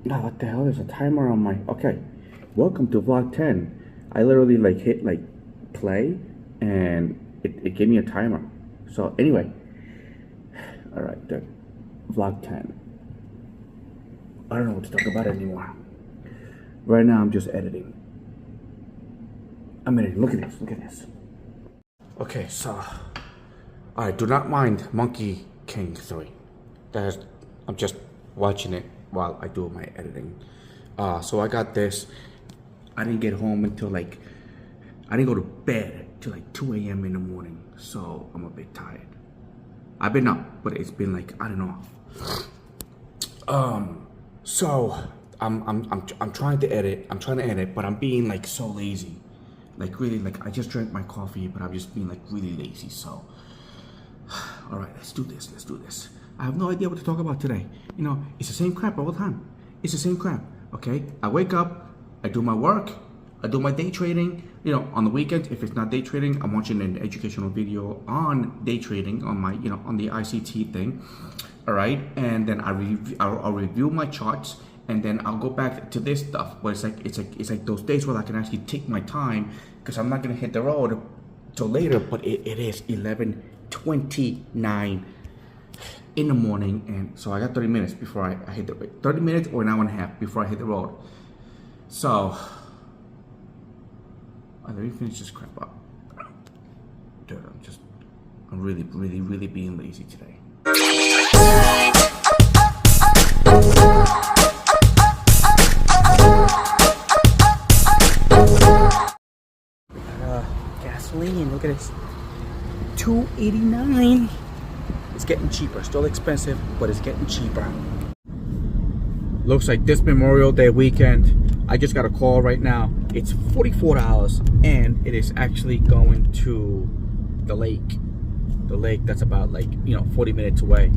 Oh, what the hell? There's a timer on my. Okay, welcome to vlog 10. I literally like hit like play, and it gave me a timer. So anyway, all right, good. Vlog 10. I don't know what to talk about anymore. Right now, I'm just editing. I'm editing. Look at this. Look at this. Okay, so I do not mind Monkey King 3. I'm just watching it while I do my editing. So I got this. I didn't get home until I didn't go to bed till like 2 a.m. in the morning. So I'm a bit tired. I've been up, but it's been like, I don't know. So I'm trying to edit. I'm trying to edit, but I'm being like so lazy. Like really, like I just drank my coffee, but I'm just being like really lazy. So, all right, let's do this. Let's do this. I have no idea what to talk about today. You know, it's the same crap all the time. It's the same crap. Okay, I wake up, I do my work, I do my day trading. You know, on the weekends, if it's not day trading, I'm watching an educational video on day trading on my, you know, on the ICT thing. All right, and then I'll review my charts, and then I'll go back to this stuff. But it's like those days where I can actually take my time because I'm not gonna hit the road till later. But it is 11:29 in the morning, and so I got 30 minutes before I hit the 30 minutes or an hour and a half before I hit the road. So let me finish this crap up. Dude, I'm really being lazy today. Gasoline, look at this. $2.89. It's getting cheaper. Still expensive, but it's getting cheaper. Looks like this Memorial Day weekend, I just got a call right now. It's $44, and it is actually going to the lake. The lake that's about 40 minutes away.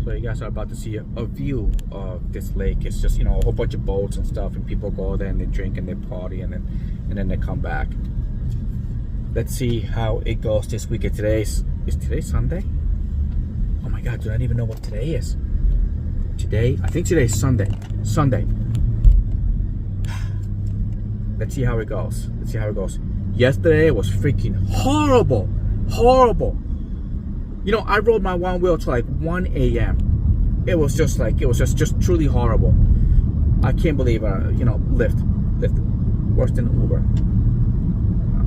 So you guys are about to see a view of this lake. It's just, a whole bunch of boats and stuff, and people go there and they drink and they party, and then they come back. Let's see how it goes this weekend. Is today Sunday? Oh my God, do I don't even know what today is. I think today is Sunday. Let's see how it goes. Yesterday was freaking horrible. I rode my one wheel till like 1 a.m. It was just truly horrible. I can't believe, Lyft, worse than Uber.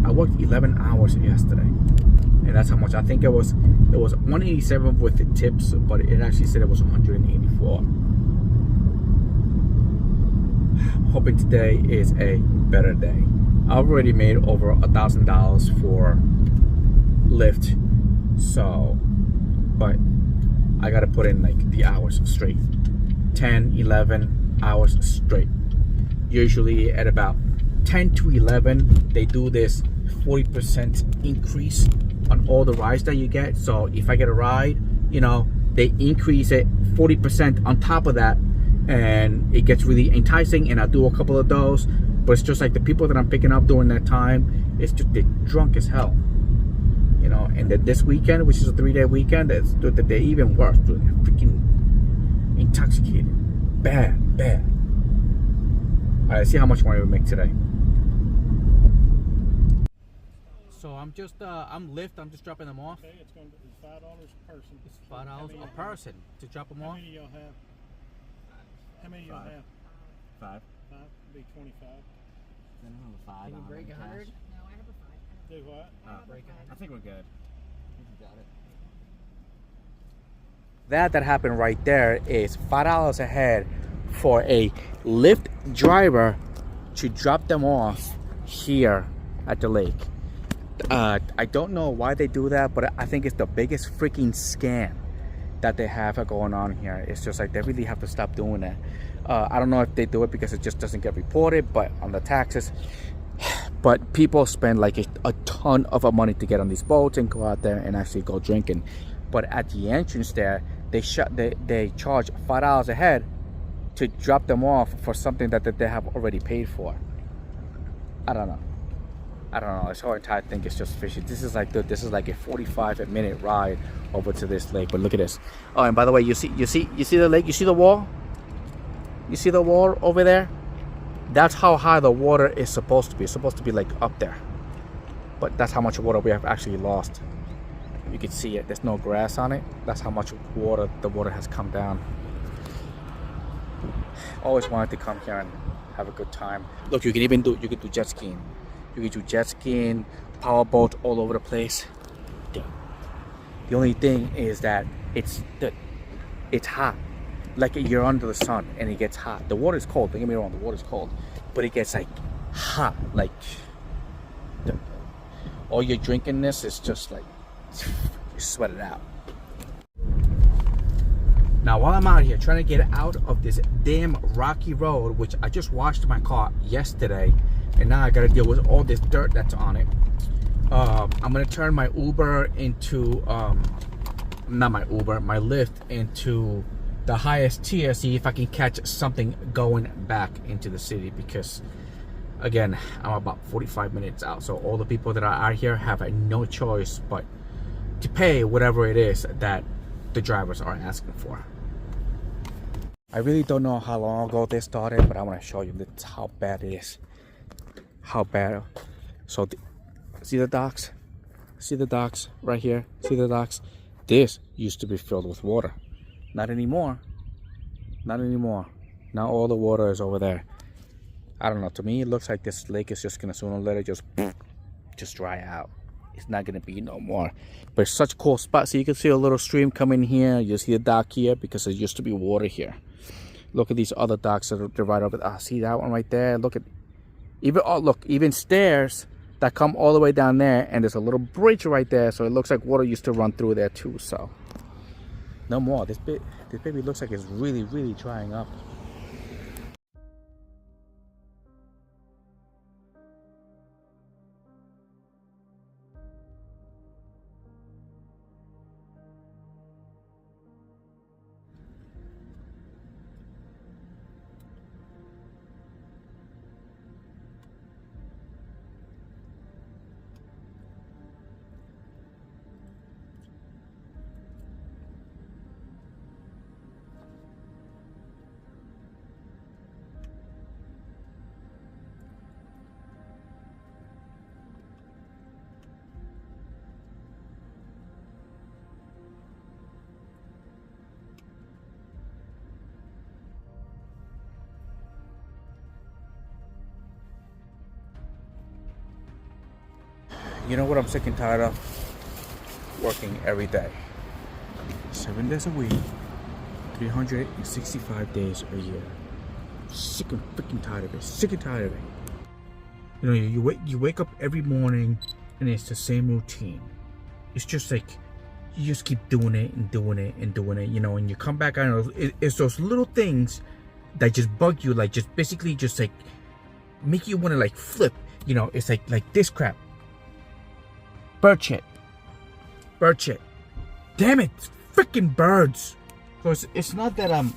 I worked 11 hours yesterday, and that's how much. I think it was 187 with the tips, but it actually said it was 184. Hoping today is a better day. I've already made over $1,000 for Lyft, so, but I gotta put in like the hours straight, 10, 11 hours straight. Usually at about 10 to 11, they do this 40% increase on all the rides that you get. So if I get a ride, they increase it 40% on top of that, and it gets really enticing, and I do a couple of those. But it's just like the people that I'm picking up during that time, it's just, they're drunk as hell. And then this weekend, which is a 3-day weekend, they're even worse. They're freaking intoxicated. Bad. All right, let's see how much money we make today. So I'm Lyft. I'm just dropping them off. Okay, it's going to be $5 a person. It's $5 a person to drop them off. How many y'all have? How many y'all have? 5. 5 would be 25. Then I have a 5. Can you break 100? No, I have a 5. Do what? I think we're good. Got it. That happened right there is $5 a head for a Lyft driver to drop them off here at the lake. I don't know why they do that, but I think it's the biggest freaking scam that they have going on here. It's just like they really have to stop doing that. I don't know if they do it because it just doesn't get reported, but on the taxes. But people spend like a ton of money to get on these boats and go out there and actually go drinking. But at the entrance there, they charge $5 a head to drop them off for something that they have already paid for. I don't know. This whole entire thing is just fishy. This is like a 45-minute ride over to this lake. But look at this. Oh, and by the way, you see the lake? You see the wall? You see the wall over there? That's how high the water is supposed to be. It's supposed to be like up there. But that's how much water we have actually lost. You can see it. There's no grass on it. That's how much water the water has come down. Always wanted to come here and have a good time. Look, you can do jet skiing. You can do jet skiing, power boat all over the place. The only thing is that it's hot. Like you're under the sun and it gets hot. The water is cold. Don't get me wrong. The water is cold, but it gets like hot. Like all your drinking this is just like you sweat it out. Now while I'm out here trying to get out of this damn rocky road, which I just washed my car yesterday, and now I gotta deal with all this dirt that's on it. I'm gonna turn my Uber into not my Uber, my Lyft into the highest tier, see if I can catch something going back into the city, because again, I'm about 45 minutes out, so all the people that are out here have no choice but to pay whatever it is that the drivers are asking for. I really don't know how long ago this started, but I want to show you how bad it is. How bad. So see the docks? See the docks right here? See the docks? This used to be filled with water. Not anymore. Not anymore. Now all the water is over there. I don't know. To me, it looks like this lake is just gonna sooner or later just dry out. It's not gonna be no more. But it's such a cool spot. So you can see a little stream coming here. You see the dock here because there used to be water here. Look at these other docks that are right over there. See that one right there? Look at even stairs that come all the way down there, and there's a little bridge right there. So it looks like water used to run through there too. So no more. This baby looks like it's really, really drying up. You know what I'm sick and tired of? Working every day. 7 days a week, 365 days a year. Sick and freaking tired of it. Sick and tired of it. You know, you wake up every morning and it's the same routine. It's just like you just keep doing it and doing it and doing it, you know, and you come back, I don't know, it's those little things that just bug you, like just basically just like make you want to like flip, you know. It's like this crap. Bird shit. Damn it, freaking birds. So it's not that I'm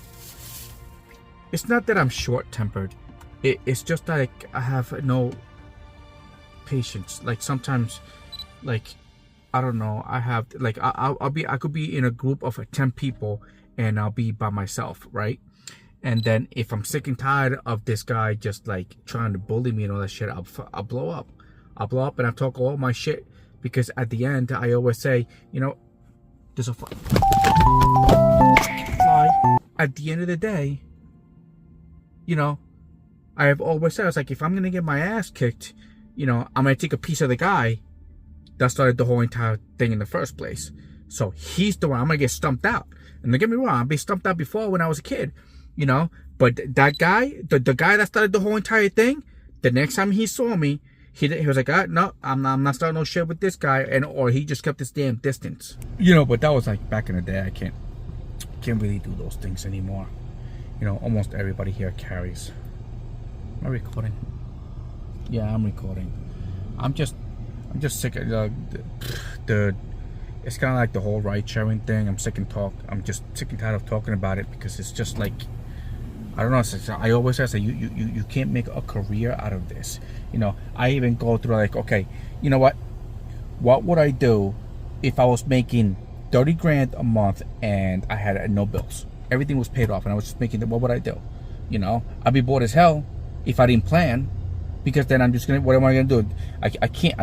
short-tempered. It's just that like I have no patience. Like sometimes, like I don't know, I have like I could be in a group of 10 people and I'll be by myself, right? And then if I'm sick and tired of this guy just like trying to bully me and all that shit, I'll blow up. I'll blow up and I'll talk all my shit. Because at the end, I always say, you know, there's a fly. At the end of the day, you know, I have always said, it's like, if I'm going to get my ass kicked, you know, I'm going to take a piece of the guy that started the whole entire thing in the first place. So he's the one, I'm going to get stumped out. And don't get me wrong, I've been stumped out before when I was a kid, you know. But that guy, the guy that started the whole entire thing, the next time he saw me, he was like, no, I'm not starting no shit with this guy, or he just kept his damn distance. You know, but that was like back in the day. I can't really do those things anymore. You know, almost everybody here carries. Am I recording? Yeah, I'm recording. I'm just sick of the it's kind of like the whole ride sharing thing. I'm sick and tired of talking about it, because it's just like, I don't know. I always say you can't make a career out of this. You know, I even go through like, okay, you know what? What would I do if I was making 30 grand a month and I had no bills? Everything was paid off and I was just making, what would I do? You know, I'd be bored as hell if I didn't plan, because then I'm just gonna, what am I gonna do? I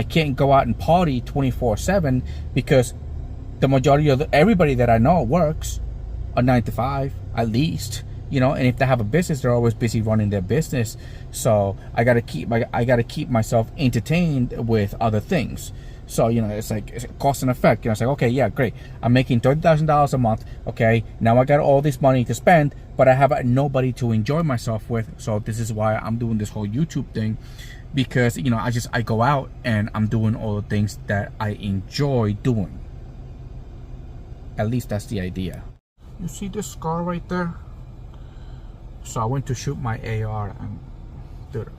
can't go out and party 24/7 because the majority of everybody that I know works a 9 to 5 at least. You know, and if they have a business, they're always busy running their business. So I gotta keep myself entertained with other things. So, you know, it's like it's cost and effect. You know, it's like, okay, yeah, great. I'm making $30,000 a month. Okay, now I got all this money to spend, but I have nobody to enjoy myself with. So this is why I'm doing this whole YouTube thing, because, you know, I go out and I'm doing all the things that I enjoy doing. At least that's the idea. You see this scar right there? So I went to shoot my AR and dude,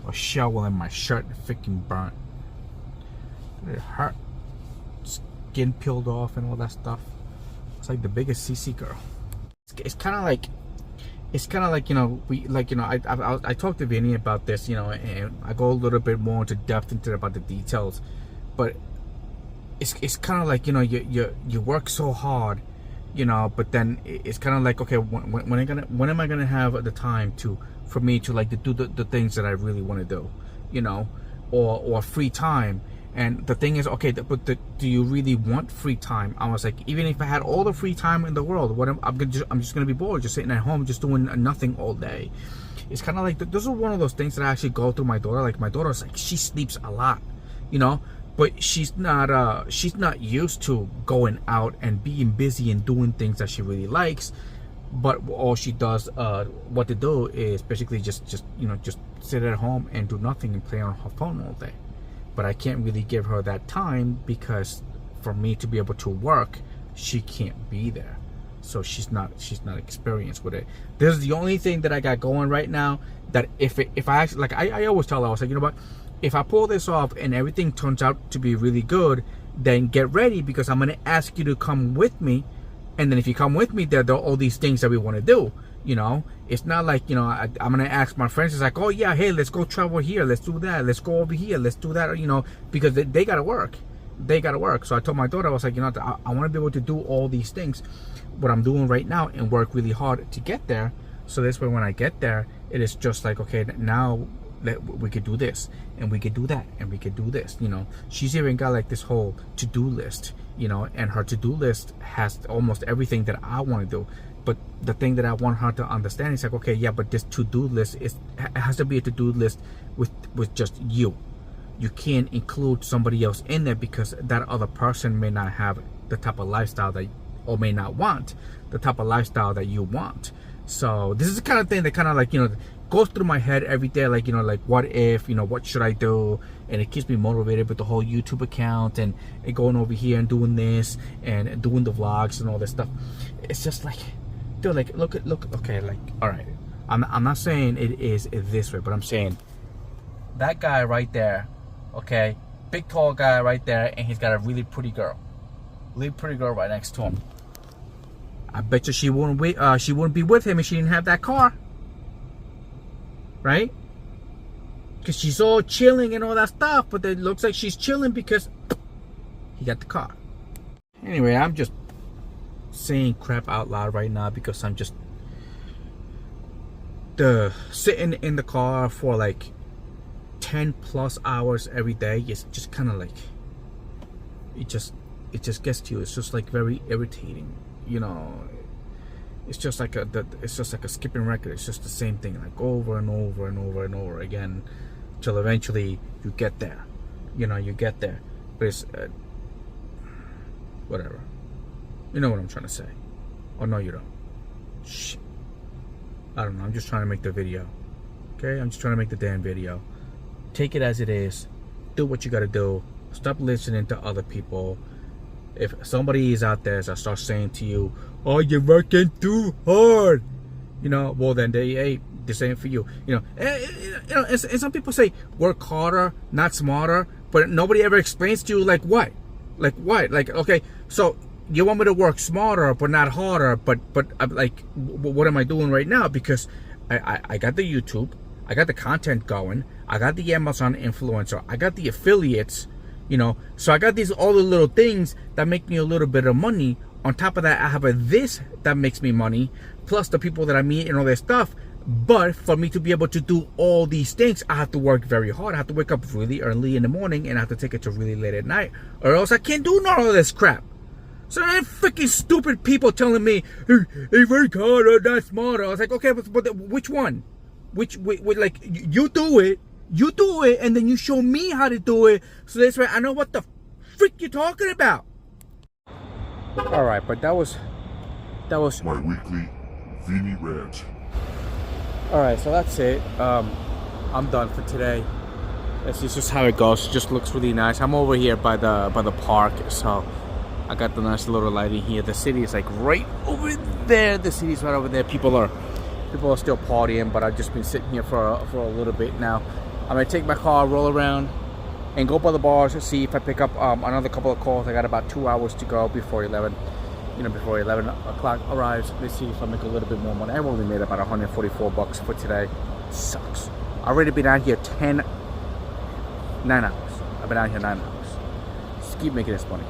a shell in my shirt freaking burnt. It hurt. Skin peeled off and all that stuff. It's like the biggest CC girl. It's kind of like, you know, I talked to Vinny about this, you know, and I go a little bit more into depth about the details, but it's kind of like, you know, you work so hard, you know, but then it's kind of like, okay, when am I gonna have the time for me to like to do the things that I really want to do, you know, or free time. And the thing is, okay, but do you really want free time? I was like, even if I had all the free time in the world, I'm just gonna be bored, just sitting at home, just doing nothing all day. It's kind of like this is one of those things that I actually go through my daughter. Like my daughter's like, she sleeps a lot, you know, but she's not used to going out and being busy and doing things that she really likes. But all she does, what to do is basically just you know, just sit at home and do nothing and play on her phone all day. But I can't really give her that time because for me to be able to work, she can't be there. So she's not experienced with it. This is the only thing that I got going right now, that if I actually, like I always tell her, I was like, you know what, if I pull this off and everything turns out to be really good, then get ready, because I'm gonna ask you to come with me. And then if you come with me, there are all these things that we want to do. You know, it's not like, you know, I'm gonna ask my friends. It's like, oh yeah, hey, let's go travel here, let's do that, let's go over here, let's do that. You know, because they gotta work. So I told my daughter, I was like, you know, I want to be able to do all these things, what I'm doing right now, and work really hard to get there. So this way, when I get there, it is just like, okay, now we could do this, and we could do that, and we could do this. You know, she's even got like this whole to-do list, you know, and her to-do list has almost everything that I want to do. But the thing that I want her to understand is like, okay, yeah, but this to-do list it has to be a to-do list with just you. You can't include somebody else in there, because that other person may not have the type of lifestyle that, or may not want the type of lifestyle that you want. So this is the kind of thing that kind of like, you know, goes through my head every day, like, you know, like, what if, you know, what should I do? And it keeps me motivated with the whole YouTube account and going over here and doing this and doing the vlogs and all this stuff. It's just like, dude, like, look, okay, like, all right, I'm not saying it is this way, but I'm saying that guy right there, okay, big tall guy right there, and he's got a really pretty girl right next to him. I bet you she wouldn't be with him if she didn't have that car, right? Because she's all chilling and all that stuff, but it looks like she's chilling because he got the car. Anyway, I'm just saying crap out loud right now because I'm just sitting in the car for like 10 plus hours every day. It's just kind of like, it just gets to you. It's just like very irritating, you know. It's just like a skipping record. It's just the same thing, like over and over and over and over again, till eventually you get there. You know, you get there. But it's whatever. You know what I'm trying to say. Oh no, you don't. Shit. I don't know. I'm just trying to make the video. Okay, I'm just trying to make the damn video. Take it as it is. Do what you gotta do. Stop listening to other people. If somebody is out there that starts saying to you, "Oh, you're working too hard," you know, well then hey, this ain't for you. You know, and some people say work harder, not smarter, but nobody ever explains to you like what, like okay, so you want me to work smarter but not harder, but I'm like, what am I doing right now? Because I got the YouTube, I got the content going, I got the Amazon influencer, I got the affiliates, you know, so I got all the little things that make me a little bit of money. On top of that, I have this that makes me money, plus the people that I meet and all that stuff But for me to be able to do all these things, I have to work very hard. I have to wake up really early in the morning and I have to take it to really late at night, or else I can't do none of this crap. So then freaking stupid people telling me, hey, work harder, not smarter. I was like, okay, but which one? Which like, you do it, and then you show me how to do it, so that's right, I know what the frick you're talking about. All right, but that was My weekly Vini rant. all right. So that's it. I'm done for today. This is just how it goes. It just looks really nice. I'm over here by the park, so I got the nice little lighting here. The city is like right over there. The city's right over there. People are still partying, but I've just been sitting here for a little bit now. I'm gonna take my car, roll around, and go by the bars to see if I pick up another couple of calls. I got about 2 hours to go before 11. Before 11 o'clock arrives. Let's see if I make a little bit more money. I've only made about 144 bucks for today. Sucks. I've already been out here 9 hours. I've been out here 9 hours. Just keep making this money.